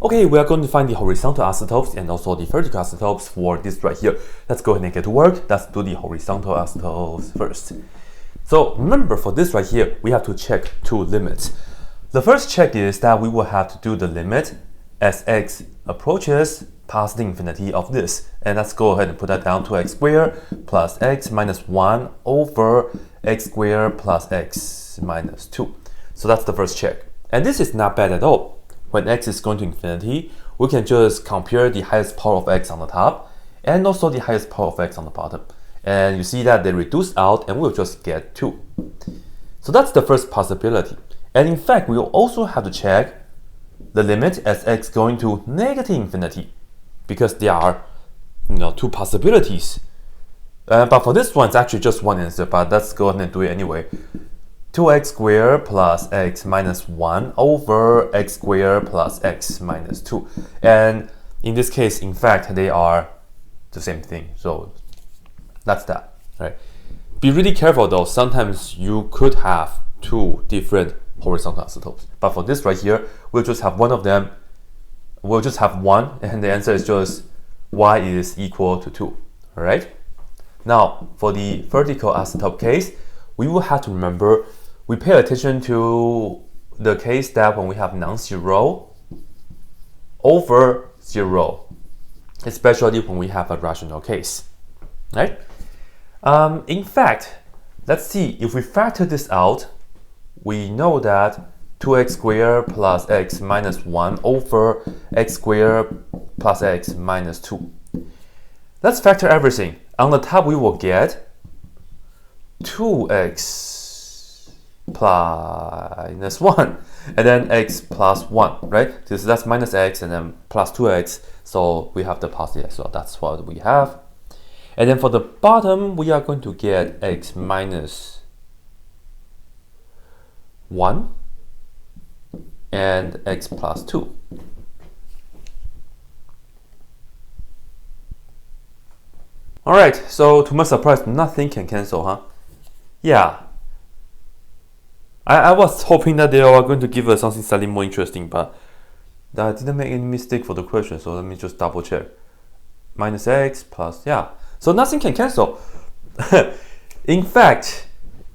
Okay, we are going to find the horizontal asymptotes and also the vertical asymptotes for this right here. Let's go ahead and get to work. Let's do the horizontal asymptotes first. So remember, for this right here, we have to check two limits. The first check is that we will have to do the limit as x approaches past the infinity of this. And let's go ahead and put that down to x squared plus x minus 1 over x squared plus x minus 2. So that's the first check. And this is not bad at all. When x is going to infinity, we can just compare the highest power of x on the top and also the highest power of x on the bottom. And you see that they reduce out and we'll just get 2. So that's the first possibility. And in fact, we'll also have to check the limit as x going to negative infinity, because there are two possibilities. But for this one, it's actually just one answer, but let's go ahead and do it anyway. 2x squared plus x minus 1 over x squared plus x minus 2. And in this case, in fact, they are the same thing. So that's that, right? Be really careful though. Sometimes you could have two different horizontal asymptotes. But for this right here, we'll just have one of them. We'll just have one, and the answer is just y is equal to 2, all right? Now, for the vertical asymptote case, we will have to remember we pay attention to the case that when we have non-zero over 0, especially when we have a rational case, right? In fact, let's see, if we factor this out, we know that 2x squared plus x minus 1 over x squared plus x minus 2. Let's factor everything. On the top, we will get 2x plus 1 and then x plus 1, right? Because that's minus x and then plus 2x, so we have the positive, so that's what we have. And then for the bottom, we are going to get x minus 1 and x plus 2. Alright, so to my surprise, nothing can cancel, huh? Yeah. I was hoping that they are going to give us something slightly more interesting, but I didn't make any mistake for the question, so let me just double check. Minus x plus, yeah. So nothing can cancel. In fact,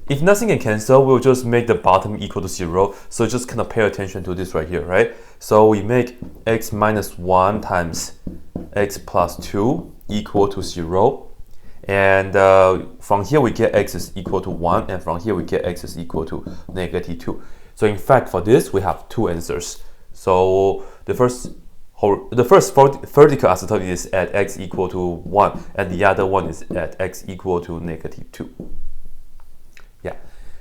if nothing can cancel, we'll just make the bottom equal to 0. So just kind of pay attention to this right here, right? So we make x minus 1 times x plus 2 equal to 0. And from here we get x is equal to 1, and from here we get x is equal to negative 2. So in fact, for this we have two answers. So the first vertical asymptote is at x equal to 1, and the other one is at x equal to negative 2. Yeah,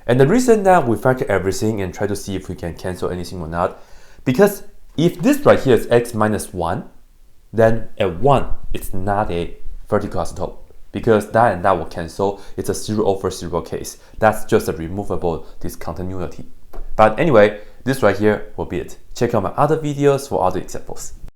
and the reason that we factor everything and try to see if we can cancel anything or not, because if this right here is x minus 1, then at 1 it's not a vertical asymptote, because that and that will cancel. It's a 0 over 0 case. That's just a removable discontinuity. But anyway, this right here will be it. Check out my other videos for other examples.